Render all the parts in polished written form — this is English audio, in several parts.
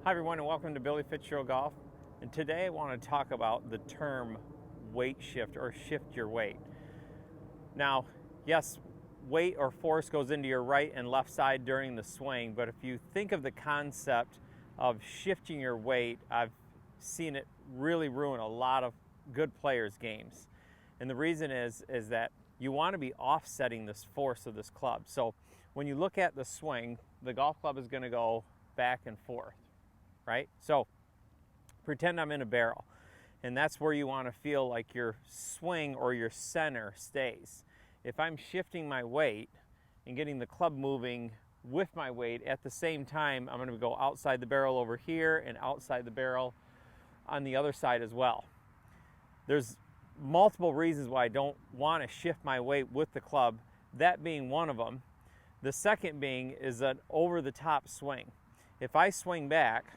Hi everyone and welcome to Billy Fitzgerald Golf. And today I want to talk about the term weight shift or shift your weight. Now, yes, weight or force goes into your right and left side during the swing, but if you think of the concept of shifting your weight, I've seen it really ruin a lot of good players' games. And the reason is that you want to be offsetting this force of this club. So when you look at the swing, the golf club is going to go back and forth. Right? So pretend I'm in a barrel, and that's where you want to feel like your swing or your center stays. If I'm shifting my weight and getting the club moving with my weight at the same time, I'm going to go outside the barrel over here and outside the barrel on the other side as well. There's multiple reasons why I don't want to shift my weight with the club, that being one of them. The second being is an over-the-top swing. If I swing back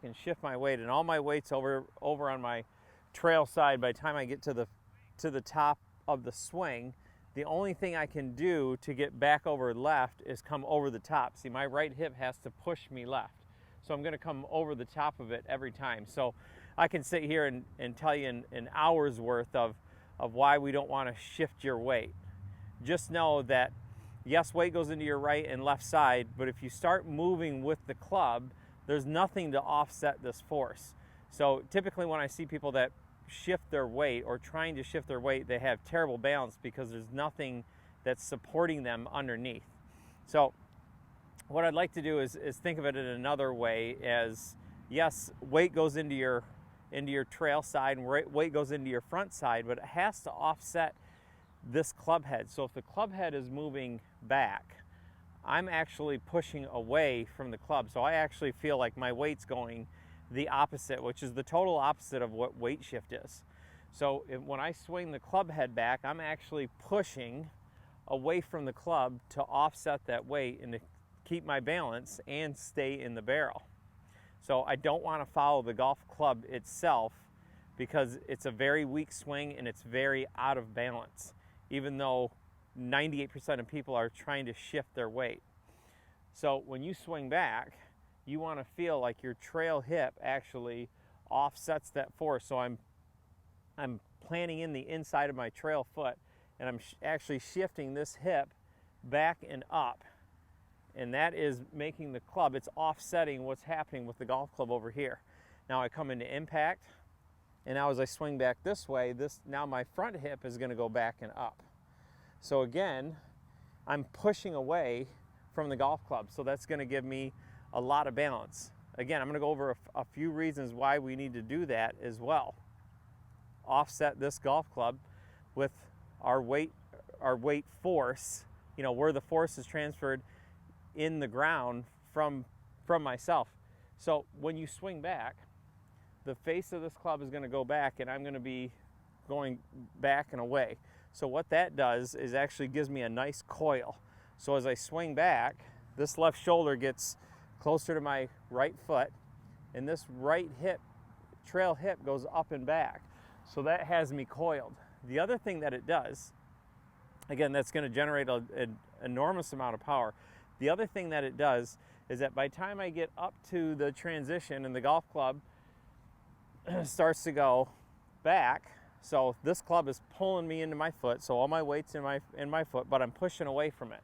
and shift my weight and all my weight's over on my trail side, by the time I get to the top of the swing, the only thing I can do to get back over left is come over the top. See, my right hip has to push me left. So I'm going to come over the top of it every time. So I can sit here and tell you in an hour's worth of why we don't want to shift your weight. Just know that, yes, weight goes into your right and left side, but if you start moving with the club, there's nothing to offset this force. So typically when I see people that shift their weight or trying to shift their weight, they have terrible balance because there's nothing that's supporting them underneath. So what I'd like to do is think of it in another way as, yes, weight goes into your trail side and weight goes into your front side, but it has to offset this club head. So if the club head is moving back, I'm actually pushing away from the club. So I actually feel like my weight's going the opposite, which is the total opposite of what weight shift is. So when I swing the club head back, I'm actually pushing away from the club to offset that weight and to keep my balance and stay in the barrel. So I don't want to follow the golf club itself because it's a very weak swing and it's very out of balance, even though 98% of people are trying to shift their weight. So when you swing back, you want to feel like your trail hip actually offsets that force. So I'm planting in the inside of my trail foot, and I'm actually shifting this hip back and up. And that is making the club, it's offsetting what's happening with the golf club over here. Now I come into impact, and now as I swing back this way, now my front hip is going to go back and up. So again, I'm pushing away from the golf club. So that's going to give me a lot of balance. Again, I'm going to go over a few reasons why we need to do that as well. Offset this golf club with our weight force, where the force is transferred in the ground from myself. So when you swing back, the face of this club is going to go back and I'm going to be going back and away. So what that does is actually gives me a nice coil. So as I swing back, this left shoulder gets closer to my right foot, and this right hip, trail hip, goes up and back. So that has me coiled. The other thing that it does, again, that's going to generate an enormous amount of power. The other thing that it does is that by the time I get up to the transition and the golf club starts to go back, so this club is pulling me into my foot, so all my weight's in my foot, but I'm pushing away from it.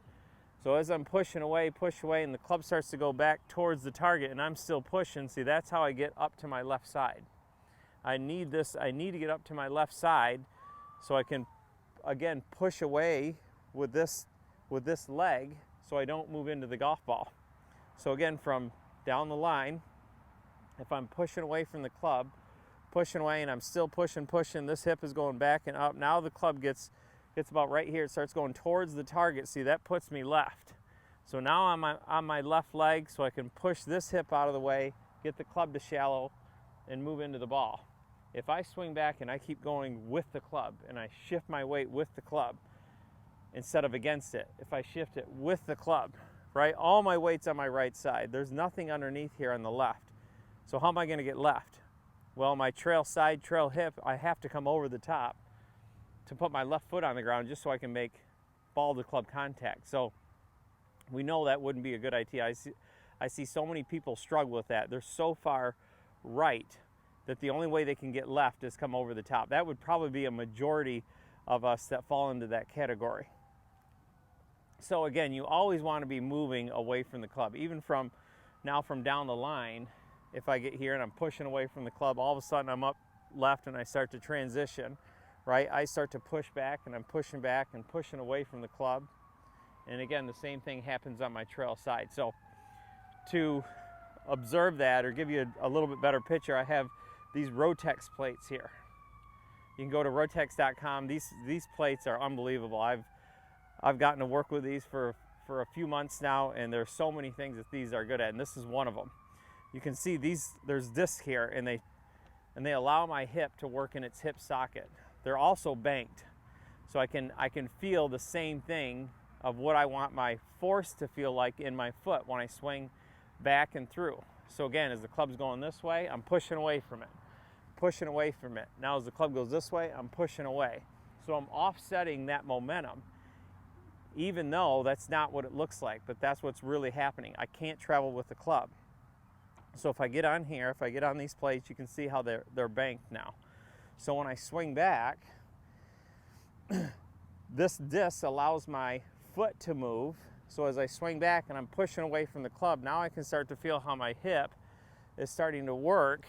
So as I'm pushing away, and the club starts to go back towards the target and I'm still pushing, see, that's how I get up to my left side. I need to get up to my left side so I can, again, push away with this leg so I don't move into the golf ball. So again, from down the line, if I'm pushing away from the club, pushing away and I'm still pushing, this hip is going back and up. Now the club gets about right here. It starts going towards the target. See, that puts me left. So now I'm on my left leg, so I can push this hip out of the way, get the club to shallow, and move into the ball. If I swing back and I keep going with the club and I shift my weight with the club instead of against it, if I shift it with the club, right, all my weight's on my right side. There's nothing underneath here on the left. So how am I going to get left? Well, my trail hip, I have to come over the top to put my left foot on the ground just so I can make ball to club contact. So we know that wouldn't be a good idea. I see so many people struggle with that. They're so far right that the only way they can get left is come over the top. That would probably be a majority of us that fall into that category. So again, you always want to be moving away from the club. Even from down the line, if I get here and I'm pushing away from the club, all of a sudden I'm up left and I start to transition, right? I start to push back and I'm pushing back and pushing away from the club. And again, the same thing happens on my trail side. So to observe that or give you a little bit better picture, I have these Rotex plates here. You can go to rotex.com. These plates are unbelievable. I've gotten to work with these for a few months now, and there's so many things that these are good at, and this is one of them. You can see there's discs here, and they allow my hip to work in its hip socket. They're also banked, so I can feel the same thing of what I want my force to feel like in my foot when I swing back and through. So again, as the club's going this way, I'm pushing away from it, pushing away from it. Now as the club goes this way, I'm pushing away. So I'm offsetting that momentum, even though that's not what it looks like, but that's what's really happening. I can't travel with the club. So if I get on here, if I get on these plates, you can see how they're banked now. So when I swing back, this disc allows my foot to move. So as I swing back and I'm pushing away from the club, now I can start to feel how my hip is starting to work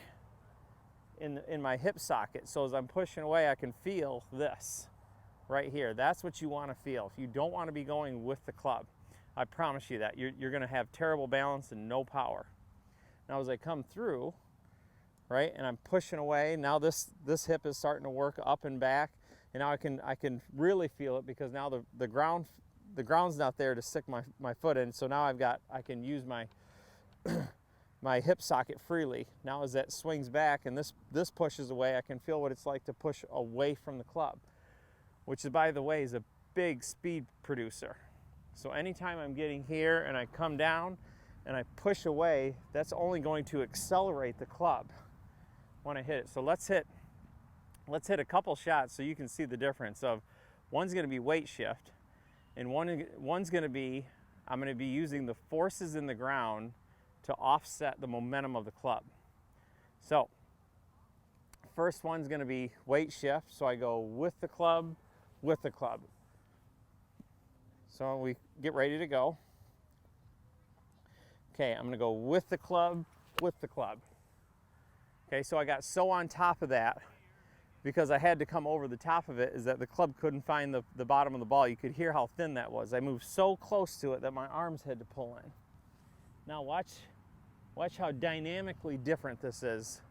in my hip socket. So as I'm pushing away, I can feel this right here. That's what you want to feel. If you don't want to be going with the club, I promise you that. You're going to have terrible balance and no power. Now as I come through, right, and I'm pushing away, now this hip is starting to work up and back, and now I can really feel it because now the ground's not there to stick my foot in. So now I can use my my hip socket freely. Now as that swings back and this pushes away, I can feel what it's like to push away from the club, which is, by the way, is a big speed producer. So anytime I'm getting here and I come down and I push away, that's only going to accelerate the club when I hit it. So let's hit a couple shots so you can see the difference of one's going to be weight shift and one's going to be, I'm going to be using the forces in the ground to offset the momentum of the club. So first one's going to be weight shift. So I go with the club. So we get ready to go. Okay, I'm going to go with the club. Okay, so I got so on top of that because I had to come over the top of it, is that the club couldn't find the bottom of the ball. You could hear how thin that was. I moved so close to it that my arms had to pull in. Now watch how dynamically different this is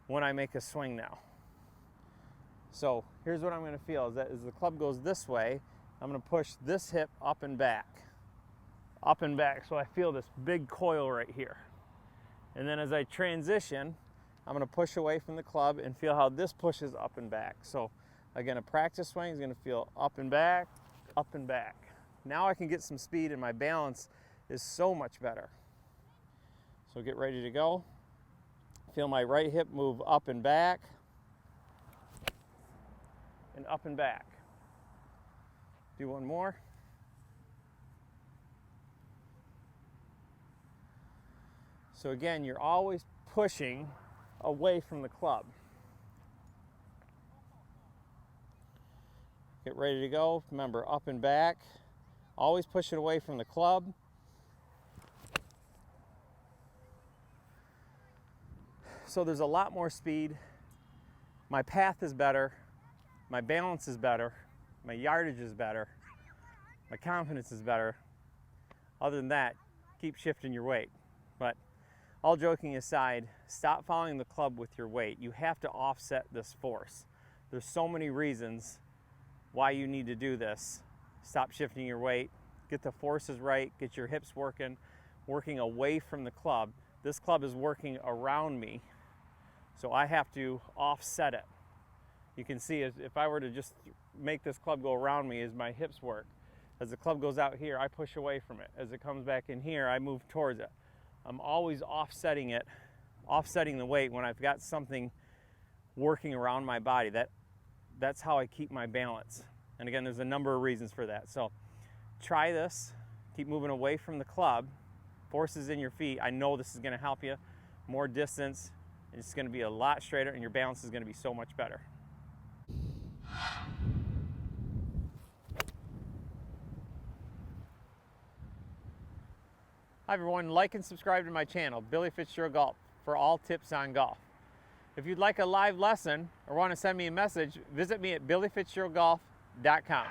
when I make a swing now. So here's what I'm going to feel, is that as the club goes this way, I'm going to push this hip up and back. So I feel this big coil right here. And then as I transition, I'm going to push away from the club and feel how this pushes up and back. So again, a practice swing is going to feel up and back. Now I can get some speed and my balance is so much better. So get ready to go. Feel my right hip move up and back. And up and back. Do one more. So again, you're always pushing away from the club. Get ready to go. Remember, up and back. Always pushing away from the club. So there's a lot more speed. My path is better. My balance is better. My yardage is better. My confidence is better. Other than that, keep shifting your weight. But all joking aside, stop following the club with your weight. You have to offset this force. There's so many reasons why you need to do this. Stop shifting your weight. Get the forces right. Get your hips working away from the club. This club is working around me, so I have to offset it. You can see if I were to just make this club go around me as my hips work. As the club goes out here, I push away from it. As it comes back in here, I move towards it. I'm always offsetting it, offsetting the weight when I've got something working around my body. That's how I keep my balance. And again, there's a number of reasons for that. So try this, keep moving away from the club, forces in your feet, I know this is going to help you. More distance, it's going to be a lot straighter, and your balance is going to be so much better. Hi everyone, like and subscribe to my channel, Billy Fitzgerald Golf, for all tips on golf. If you'd like a live lesson or want to send me a message, visit me at billyfitzgeraldgolf.com.